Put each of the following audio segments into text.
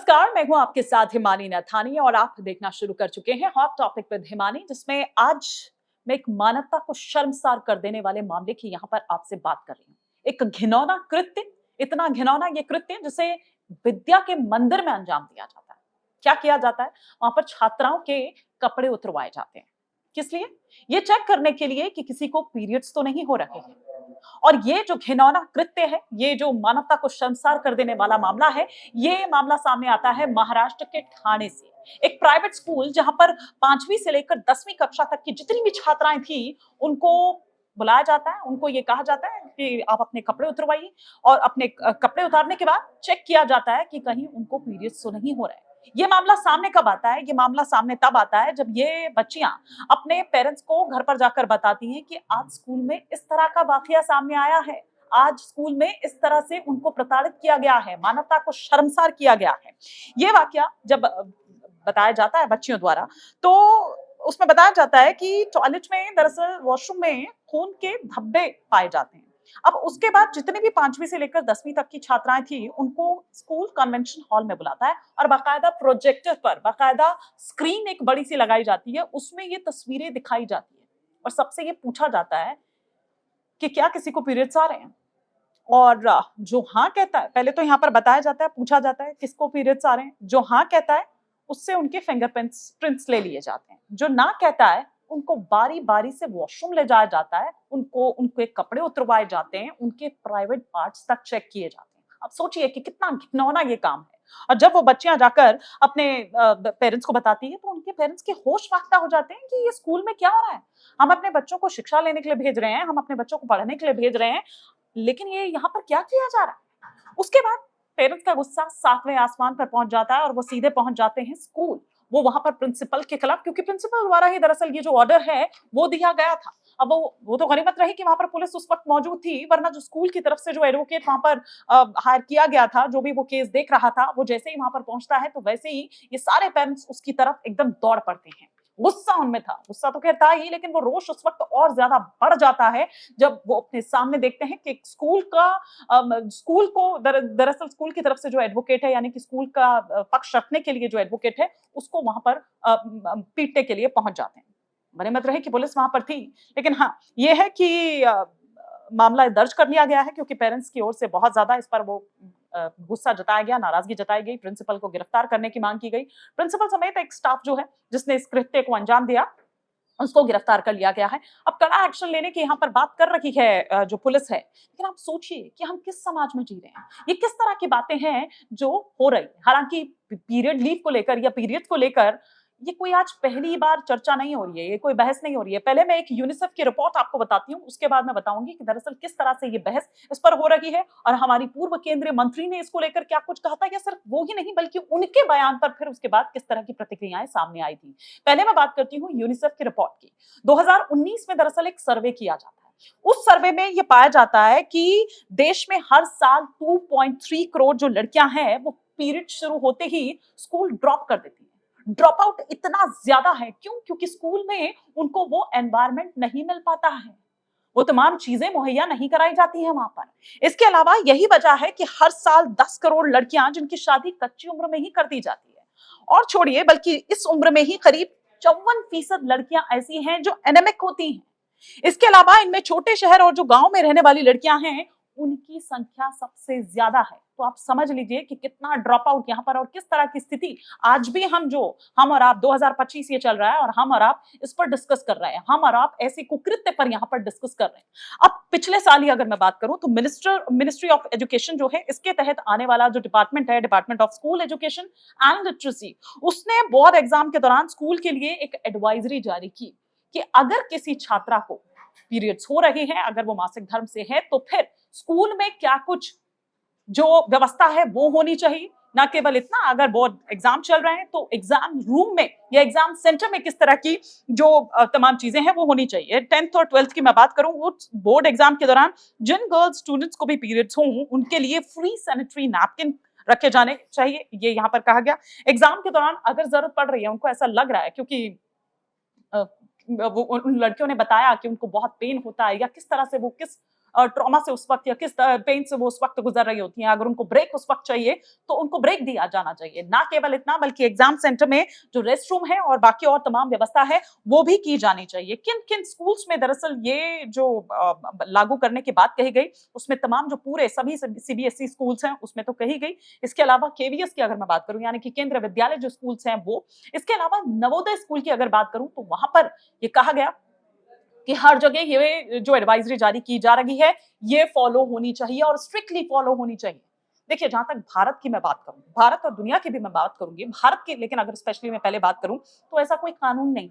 नमस्कार, मैं हूं आपके साथ हिमानी नथानी और आप देखना शुरू कर चुके हैं हॉट टॉपिक विद हिमानी, जिसमें आज मैं एक मानवता को शर्मसार कर देने वाले मामले की यहां पर आपसे बात कर रही हूं। एक घिनौना कृत्य, इतना घिनौना ये कृत्य जिसे विद्या के मंदिर में अंजाम दिया जाता है। क्या किया जाता है? वहां पर छात्राओं के कपड़े उतरवाए जाते हैं। किस लिए? ये चेक करने के लिए कि किसी को पीरियड्स तो नहीं हो रहे हैं। और ये जो घिनौना कृत्य है, ये जो मानवता को शर्मसार कर देने वाला मामला है, ये मामला सामने आता है महाराष्ट्र के ठाणे से। एक प्राइवेट स्कूल जहां पर 5वीं से लेकर 10वीं कक्षा तक की जितनी भी छात्राएं थी, उनको बुलाया जाता है, उनको ये कहा जाता है कि आप अपने कपड़े उतरवाइए और अपने कपड़े उतारने के बाद चेक किया जाता है कि कहीं उनको पीरियड्स तो नहीं हो रहे हैं। ये मामला सामने कब आता है? ये मामला सामने तब आता है जब ये बच्चियां अपने पेरेंट्स को घर पर जाकर बताती हैं कि आज स्कूल में इस तरह का वाकया सामने आया है। आज स्कूल में इस तरह से उनको प्रताड़ित किया गया है, मानवता को शर्मसार किया गया है। ये वाकया जब बताया जाता है बच्चियों द्वारा, तो उसमें बताया जाता है कि टॉयलेट में दरअसल वॉशरूम में खून के धब्बे पाए जाते हैं। अब उसके बाद जितनी भी 5वीं से लेकर 10वीं तक की छात्राएं थी, उनको स्कूल कन्वेंशन हॉल में बुलाता है और बाकायदा प्रोजेक्टर पर बाकायदा स्क्रीन एक बड़ी सी लगाई जाती है, उसमें ये तस्वीरें दिखाई जाती है और सबसे ये पूछा जाता है कि क्या किसी को पीरियड्स आ रहे हैं? और जो हाँ कहता है, पहले तो यहाँ पर बताया जाता है, पूछा जाता है किसको पीरियड्स आ रहे हैं। जो हाँ कहता है, उससे उनके फिंगरप्रिंट्स प्रिंट्स ले लिए जाते हैं। जो ना कहता है, उनको बारी-बारी से वॉशरूम ले जाया जाता है, उनको उनके कपड़े उतरवाए जाते हैं, उनके प्राइवेट पार्ट्स तक चेक किए जाते हैं। अब सोचिए कि कितना घिनौना ये काम है। और जब वो बच्चियाँ जाकर अपने पेरेंट्स को बताती हैं, तो उनके पेरेंट्स के होश फाख्ता हो जाते हैं कि ये स्कूल में क्या हो रहा है? हम अपने बच्चों को शिक्षा लेने के लिए भेज रहे हैं, हम अपने बच्चों को पढ़ने के लिए भेज रहे हैं, लेकिन ये यहाँ पर क्या किया जा रहा है? उसके बाद पेरेंट्स का गुस्सा 7वें आसमान पर पहुंच जाता है और वो सीधे पहुंच जाते हैं स्कूल। वो वहां पर प्रिंसिपल के खिलाफ, क्योंकि प्रिंसिपल द्वारा ही दरअसल ये जो ऑर्डर है वो दिया गया था। अब वो तो गनीमत रही कि वहां पर पुलिस उस वक्त मौजूद थी, वरना जो स्कूल की तरफ से जो एडवोकेट वहां पर हायर किया गया था, जो भी वो केस देख रहा था, वो जैसे ही वहां पर पहुंचता है, तो वैसे ही ये सारे पेरेंट्स उसकी तरफ एकदम दौड़ पड़ते हैं। गुस्सा उनमें था, गुस्सा तो खैर था ही, लेकिन वो रोष उस वक्त और ज्यादा बढ़ जाता है जब वो अपने सामने देखते हैं कि स्कूल का स्कूल को दरअसल स्कूल की तरफ से जो एडवोकेट है, यानी कि स्कूल का पक्ष रखने के लिए जो एडवोकेट है, उसको वहां पर पीटने के लिए पहुंच जाते हैं। बने मत रहे कि पुलिस वहां पर थी, लेकिन हाँ, ये है कि मामला दर्ज कर लिया गया है, क्योंकि पेरेंट्स की ओर से बहुत ज्यादा इस पर वो गुस्सा जताया गया, नाराजगी जताई गई, प्रिंसिपल को गिरफ्तार करने की मांग की गई। प्रिंसिपल समेत एक स्टाफ जो है, जिसने इस कृत्य को अंजाम दिया, उसको गिरफ्तार कर लिया गया है। अब कड़ा एक्शन लेने की यहाँ पर बात कर रही है जो पुलिस है, लेकिन आप सोचिए कि हम किस समाज में जी रहे हैं। ये किस तरह की बातें हैं जो हो रही हैं। हालांकि पीरियड लीव को लेकर या पीरियड्स को लेकर ये कोई आज पहली बार चर्चा नहीं हो रही है, ये कोई बहस नहीं हो रही है। पहले मैं एक यूनिसेफ की रिपोर्ट आपको बताती हूँ, उसके बाद मैं बताऊंगी कि दरअसल किस तरह से ये बहस इस पर हो रही है और हमारी पूर्व केंद्रीय मंत्री ने इसको लेकर क्या कुछ कहा था, या सिर्फ वो ही नहीं बल्कि उनके बयान पर फिर उसके बाद किस तरह की प्रतिक्रियाएं सामने आई थी। पहले मैं बात करती हूँ यूनिसेफ की रिपोर्ट की। 2019 में दरअसल एक सर्वे किया जाता है। उस सर्वे में यह पाया जाता है कि देश में हर साल 2.3 करोड़ जो लड़कियां हैं, वो पीरियड शुरू होते ही स्कूल ड्रॉप कर देती हैं। ड्रॉप आउट इतना ज्यादा है, क्यों? क्योंकि स्कूल में उनको वो एनवायरनमेंट नहीं मिल पाता है, वो तमाम चीजें मुहैया नहीं कराई जाती हैं वहां पर। इसके अलावा यही वजह है कि हर साल 10 करोड़ लड़कियां जिनकी शादी कच्ची उम्र में ही कर दी जाती है, और छोड़िए बल्कि इस उम्र में ही करीब 54% लड़कियां ऐसी हैं जो एनेमिक होती हैं। इसके अलावा इनमें छोटे शहर और जो गांव में रहने वाली लड़कियां हैं, उनकी संख्या सबसे ज्यादा है। तो आप समझ लीजिए कि कितना ड्रॉप आउट यहाँ पर और किस तरह की स्थिति आज भी हम और आप 2025 ये चल रहा है और हम और आप इस पर डिस्कस कर रहे हैं, हम और आप ऐसे कुकृत्य पर यहाँ पर डिस्कस कर रहे हैं। अब पिछले साल ही अगर मैं बात करूं तो मिनिस्ट्री ऑफ एजुकेशन जो है, इसके तहत आने वाला जो डिपार्टमेंट है, department of school education and literacy, उसने बोर्ड एग्जाम के दौरान स्कूल के लिए एक एडवाइजरी जारी की कि अगर किसी छात्रा को पीरियड्स हो रहे हैं, अगर वो मासिक धर्म से है, तो फिर स्कूल में क्या कुछ जो व्यवस्था है वो होनी चाहिए। ना केवल इतना, अगर बोर्ड एग्जाम चल रहे हैं तो एग्जाम रूम में या एग्जाम सेंटर में किस तरह की जो तमाम चीजें हैं वो होनी चाहिए। 10th और 12th की मैं बात करूं, वो बोर्ड एग्जाम के दौरान जिन गर्ल्स स्टूडेंट्स को भी पीरियड्स हों, उनके लिए फ्री सैनिटरी नैपकिन रखे जाने चाहिए, ये यहाँ पर कहा गया। एग्जाम के दौरान अगर जरूरत पड़ रही है, उनको ऐसा लग रहा है, क्योंकि वो उन लड़कियों ने बताया कि उनको बहुत पेन होता है, या किस तरह से वो किस ट्रॉमा से उस वक्त या किस पेन से वो उस वक्त गुजर रही होती हैं, अगर उनको ब्रेक उस वक्त चाहिए तो उनको ब्रेक दिया जाना चाहिए। ना केवल इतना बल्कि एग्जाम सेंटर में जो रेस्ट रूम है और बाकी और तमाम व्यवस्था है वो भी की जानी चाहिए। किन किन स्कूल्स में दरअसल ये जो लागू करने की बात कही गई उसमें तमाम जो पूरे सभी सीबीएसई स्कूल्स हैं उसमें तो कही गई। इसके अलावा केवीएस की अगर मैं बात करूं यानी कि केंद्रीय विद्यालय जो स्कूल्स हैं वो, इसके अलावा नवोदय स्कूल की अगर बात करूं तो वहां पर ये कहा गया कि हर जगह ये जो एडवाइजरी जारी की जा रही है ये फॉलो होनी चाहिए और स्ट्रिक्टली फॉलो होनी चाहिए। देखिए जहां तक भारत की मैं बात करूं, भारत और दुनिया की भी मैं बात करूंगी, भारत की लेकिन अगर स्पेशली मैं पहले बात करूं तो ऐसा कोई कानून नहीं,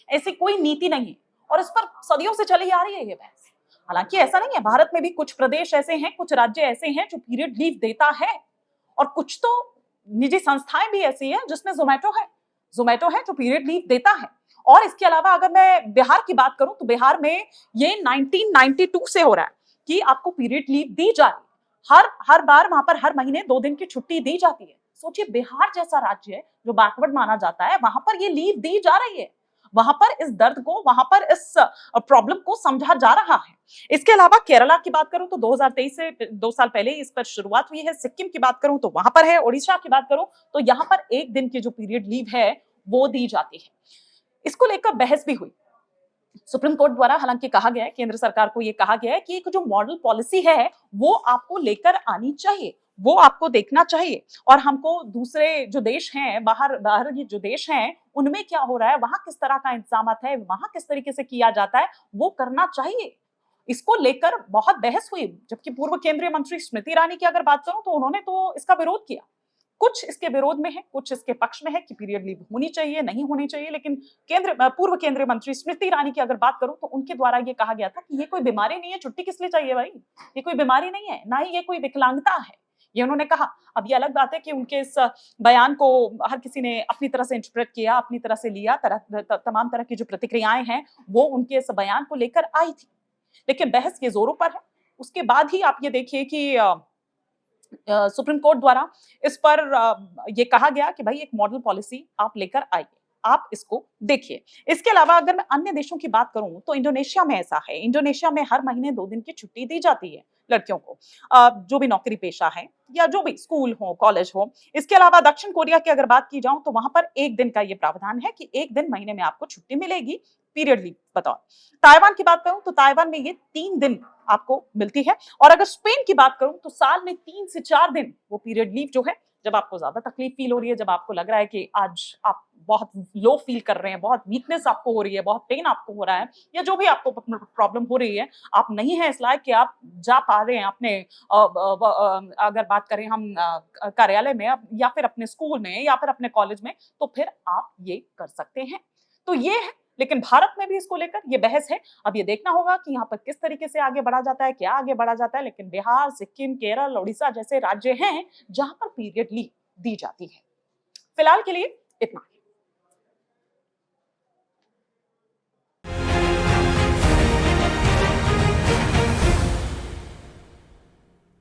ऐसी कोई नीति नहीं है और इस पर सदियों से चली आ रही है ये बहस। हालांकि ऐसा नहीं है, भारत में भी कुछ प्रदेश ऐसे हैं, कुछ राज्य ऐसे हैं जो पीरियड लीव देता है और कुछ तो निजी संस्थाएं भी ऐसी हैं जिसमें जोमेटो है जो पीरियड लीव देता है। और इसके अलावा अगर मैं बिहार की बात करूं तो बिहार में ये 1992 से हो रहा है कि आपको पीरियड लीव दी जा रही है। हर बार वहां पर हर महीने 2 दिन की छुट्टी दी जाती है। सोचिए बिहार जैसा राज्य है जो बैकवर्ड माना जाता है, वहां पर ये लीव दी जा रही है। वहां पर इस दर्द को, वहां पर इस प्रॉब्लम को समझा जा रहा है। इसके अलावा केरला की बात करूं तो 2023 से 2 साल पहले इस पर शुरुआत हुई है। सिक्किम की बात करूं तो वहां पर है। ओडिशा की बात करूं तो यहां पर 1 दिन की जो पीरियड लीव है वो दी जाती है। इसको लेकर बहस भी हुई सुप्रीम कोर्ट द्वारा। हालांकि कहा गया है, केंद्र सरकार को यह कहा गया है कि एक जो मॉडल पॉलिसी है वो आपको लेकर आनी चाहिए, वो आपको देखना चाहिए और हमको दूसरे जो देश हैं, बाहर के जो देश हैं उनमें क्या हो रहा है, वहां किस तरह का इंतजाम है, वहां किस तरीके से किया जाता है वो करना चाहिए। इसको लेकर बहुत बहस हुई, जबकि पूर्व केंद्रीय मंत्री स्मृति ईरानी की अगर बात करूं तो उन्होंने तो इसका विरोध किया। कुछ इसके विरोध में है, कुछ इसके पक्ष में है कि पीरियड लीव होनी चाहिए, नहीं होनी चाहिए। लेकिन पूर्व केंद्रीय मंत्री स्मृति ईरानी की अगर बात करूं तो उनके द्वारा ये कहा गया था कि ये कोई बीमारी नहीं है, छुट्टी किस लिए चाहिए भाई, ये कोई बीमारी नहीं है, ना ही ये कोई विकलांगता है, ये उन्होंने कहा। अब ये अलग बात है कि उनके इस बयान को हर किसी ने अपनी तरह से इंटरप्रेट किया, अपनी तरह से लिया, तमाम तरह की जो प्रतिक्रियाएं हैं वो उनके इस बयान को लेकर आई थी। लेकिन बहस ये जोरों पर है। उसके बाद ही आप ये देखिए कि सुप्रीम कोर्ट द्वारा इस पर ये कहा गया कि भाई एक मॉडल पॉलिसी आप लेकर आइए, आप इसको देखिए। इसके अलावा अगर मैं अन्य देशों की बात करूं तो इंडोनेशिया में ऐसा है। इंडोनेशिया में हर महीने 2 दिन की छुट्टी दी जाती है लड़कियों को, जो भी नौकरी पेशा है या जो भी स्कूल हो, कॉलेज हो। इसके अलावा दक्षिण कोरिया की अगर बात की जाऊं तो वहां पर 1 दिन का ये प्रावधान है कि 1 दिन महीने में आपको छुट्टी मिलेगी पीरियड लीव बतौर। ताइवान की बात करूं तो ताइवान में ये 3 दिन आपको मिलती है। और अगर स्पेन की बात करूं तो साल में 3 से 4 दिन वो पीरियड लीव जो है, जब आपको ज्यादा तकलीफ फील हो रही है, जब आपको लग रहा है कि आज आप बहुत लो फील कर रहे हैं, बहुत वीकनेस आपको हो रही है, बहुत पेन आपको हो रहा है, या जो भी आपको प्रॉब्लम हो रही है, आप नहीं है इस लायक कि आप जा पा रहे हैं अपने अगर बात करें हम कार्यालय में या फिर अपने स्कूल में या फिर अपने कॉलेज में, तो फिर आप ये कर सकते हैं। तो ये है। लेकिन भारत में भी इसको लेकर ये बहस है। अब ये देखना होगा कि यहाँ पर किस तरीके से आगे बढ़ा जाता है, क्या आगे बढ़ा जाता है। लेकिन बिहार, सिक्किम, केरल, उड़ीसा जैसे राज्य हैं जहां पर पीरियड लीव दी जाती है। फिलहाल के लिए इतना ही।